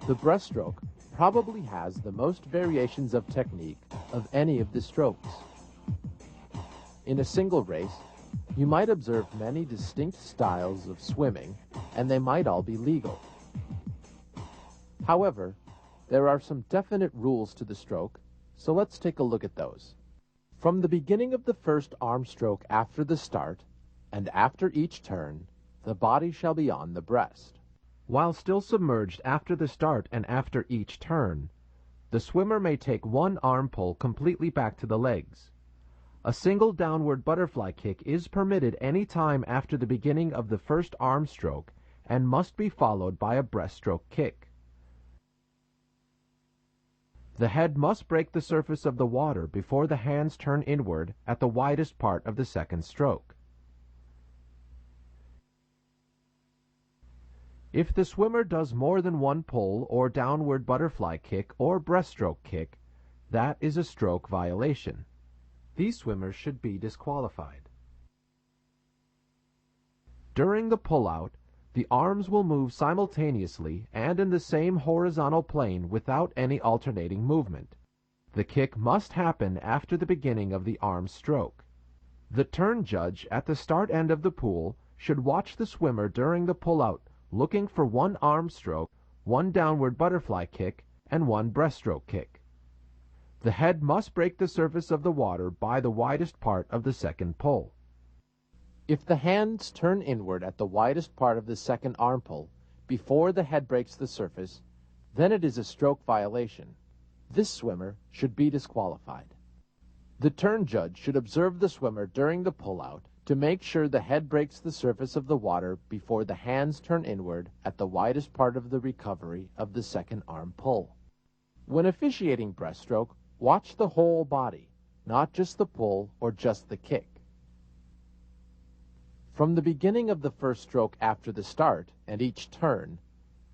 The breaststroke probably has the most variations of technique of any of the strokes. In a single race, you might observe many distinct styles of swimming, and they might all be legal. However, there are some definite rules to the stroke, so let's take a look at those. From the beginning of the first arm stroke after the start, and after each turn, the body shall be on the breast. While still submerged after the start and after each turn, the swimmer may take one arm pull completely back to the legs. A single downward butterfly kick is permitted any time after the beginning of the first arm stroke and must be followed by a breaststroke kick. The head must break the surface of the water before the hands turn inward at the widest part of the second stroke. If the swimmer does more than one pull or downward butterfly kick or breaststroke kick, that is a stroke violation. These swimmers should be disqualified. During the pullout, the arms will move simultaneously and in the same horizontal plane without any alternating movement. The kick must happen after the beginning of the arm stroke. The turn judge at the start end of the pool should watch the swimmer during the pullout, looking for one arm stroke, one downward butterfly kick, and one breaststroke kick. The head must break the surface of the water by the widest part of the second pull. If the hands turn inward at the widest part of the second arm pull before the head breaks the surface, then it is a stroke violation. This swimmer should be disqualified. The turn judge should observe the swimmer during the pullout to make sure the head breaks the surface of the water before the hands turn inward at the widest part of the recovery of the second arm pull. When officiating breaststroke, watch the whole body, not just the pull or just the kick. From the beginning of the first stroke after the start and each turn,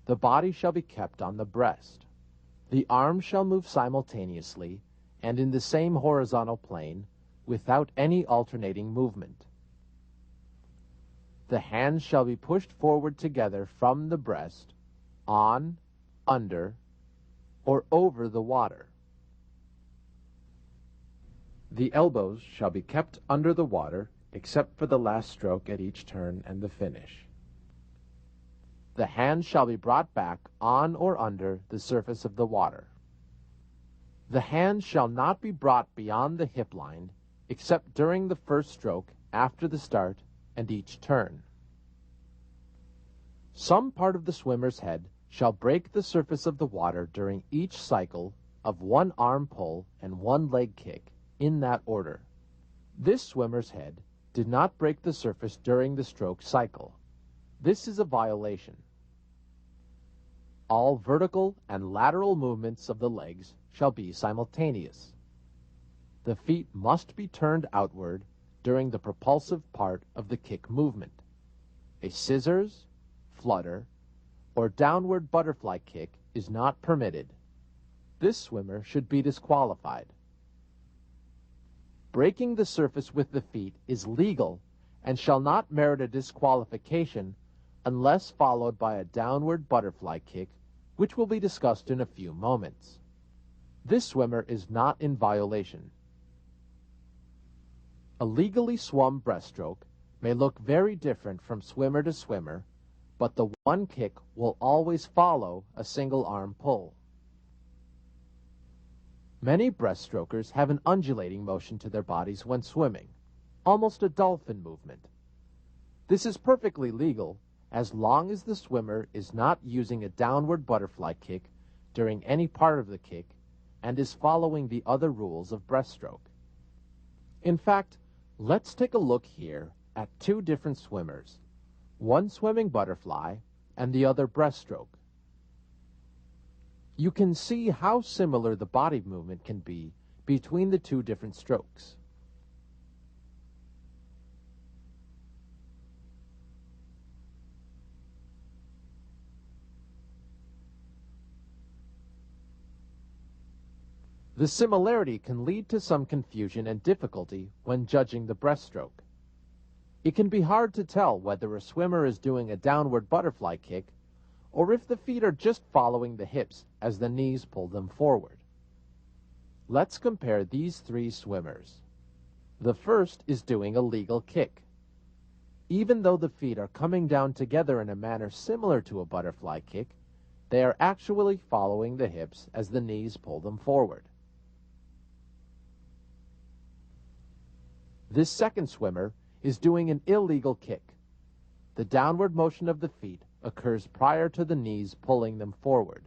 the body shall be kept on the breast. The arms shall move simultaneously and in the same horizontal plane without any alternating movement. The hands shall be pushed forward together from the breast, on, under, or over the water. The elbows shall be kept under the water except for the last stroke at each turn and the finish. The hands shall be brought back on or under the surface of the water. The hands shall not be brought beyond the hip line except during the first stroke after the start and each turn. Some part of the swimmer's head shall break the surface of the water during each cycle of one arm pull and one leg kick in that order. This swimmer's head did not break the surface during the stroke cycle. This is a violation. All vertical and lateral movements of the legs shall be simultaneous. The feet must be turned outward during the propulsive part of the kick movement. A scissors, flutter, or downward butterfly kick is not permitted. This swimmer should be disqualified. Breaking the surface with the feet is legal and shall not merit a disqualification unless followed by a downward butterfly kick, which will be discussed in a few moments. This swimmer is not in violation. A legally swum breaststroke may look very different from swimmer to swimmer, but the one kick will always follow a single arm pull. Many breaststrokers have an undulating motion to their bodies when swimming, almost a dolphin movement. This is perfectly legal as long as the swimmer is not using a downward butterfly kick during any part of the kick and is following the other rules of breaststroke. In fact, let's take a look here at two different swimmers, one swimming butterfly and the other breaststroke. You can see how similar the body movement can be between the two different strokes. The similarity can lead to some confusion and difficulty when judging the breaststroke. It can be hard to tell whether a swimmer is doing a downward butterfly kick or if the feet are just following the hips as the knees pull them forward. Let's compare these three swimmers. The first is doing a legal kick. Even though the feet are coming down together in a manner similar to a butterfly kick, they are actually following the hips as the knees pull them forward. This second swimmer is doing an illegal kick. The downward motion of the feet occurs prior to the knees pulling them forward.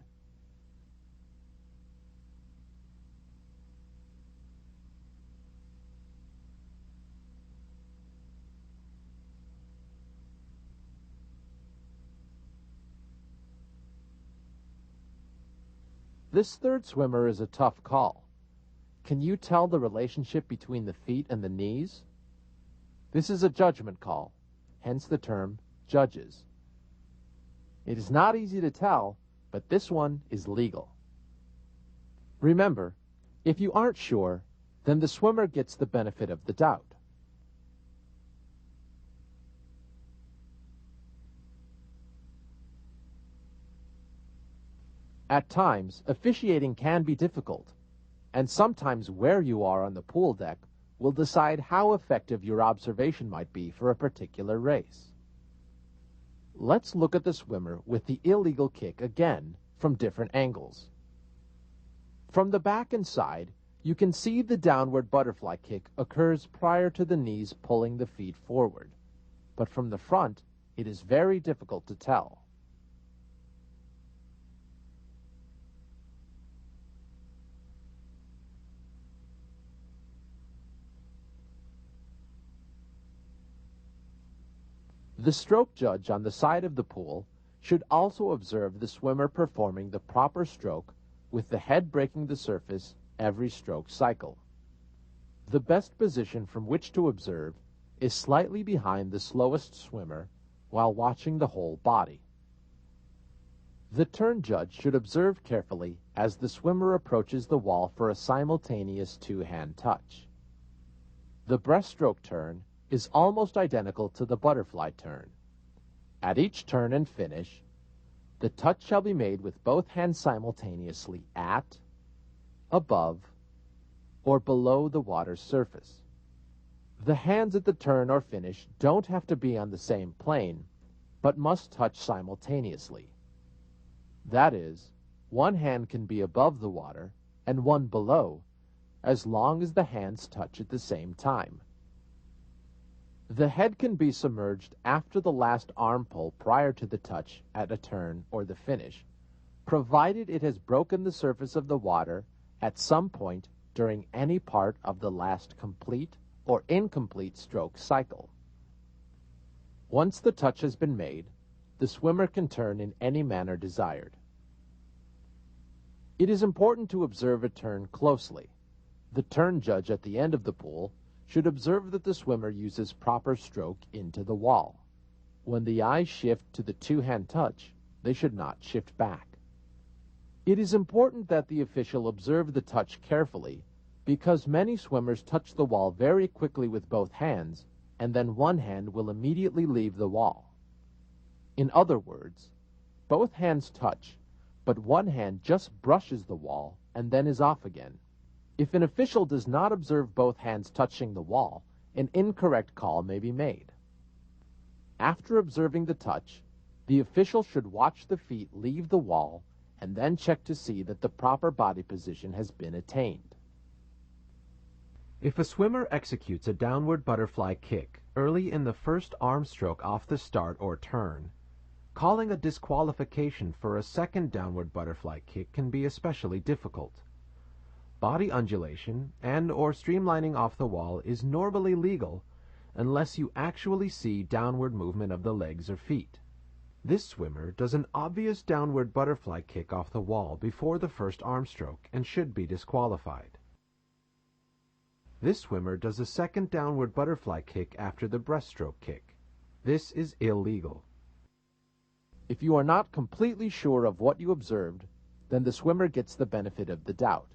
This third swimmer is a tough call. Can you tell the relationship between the feet and the knees? This is a judgment call, hence the term judges. It is not easy to tell, but this one is legal. Remember, if you aren't sure, then the swimmer gets the benefit of the doubt. At times, officiating can be difficult, and sometimes where you are on the pool deck will decide how effective your observation might be for a particular race. Let's look at the swimmer with the illegal kick again from different angles. From the back and side, you can see the downward butterfly kick occurs prior to the knees pulling the feet forward, but from the front, it is very difficult to tell. The stroke judge on the side of the pool should also observe the swimmer performing the proper stroke with the head breaking the surface every stroke cycle. The best position from which to observe is slightly behind the slowest swimmer while watching the whole body. The turn judge should observe carefully as the swimmer approaches the wall for a simultaneous two-hand touch. The breaststroke turn is almost identical to the butterfly turn. At each turn and finish, the touch shall be made with both hands simultaneously at, above, or below the water's surface. The hands at the turn or finish don't have to be on the same plane, but must touch simultaneously. That is, one hand can be above the water and one below, as long as the hands touch at the same time. The head can be submerged after the last arm pull prior to the touch at a turn or the finish, provided it has broken the surface of the water at some point during any part of the last complete or incomplete stroke cycle. Once the touch has been made, the swimmer can turn in any manner desired. It is important to observe a turn closely. The turn judge at the end of the pool should observe that the swimmer uses proper stroke into the wall. When the eyes shift to the two-hand touch, they should not shift back. It is important that the official observe the touch carefully because many swimmers touch the wall very quickly with both hands, and then one hand will immediately leave the wall. In other words, both hands touch, but one hand just brushes the wall and then is off again. If an official does not observe both hands touching the wall, an incorrect call may be made. After observing the touch, the official should watch the feet leave the wall and then check to see that the proper body position has been attained. If a swimmer executes a downward butterfly kick early in the first arm stroke off the start or turn, calling a disqualification for a second downward butterfly kick can be especially difficult. Body undulation and or streamlining off the wall is normally legal unless you actually see downward movement of the legs or feet. This swimmer does an obvious downward butterfly kick off the wall before the first arm stroke and should be disqualified. This swimmer does a second downward butterfly kick after the breaststroke kick. This is illegal. If you are not completely sure of what you observed, then the swimmer gets the benefit of the doubt.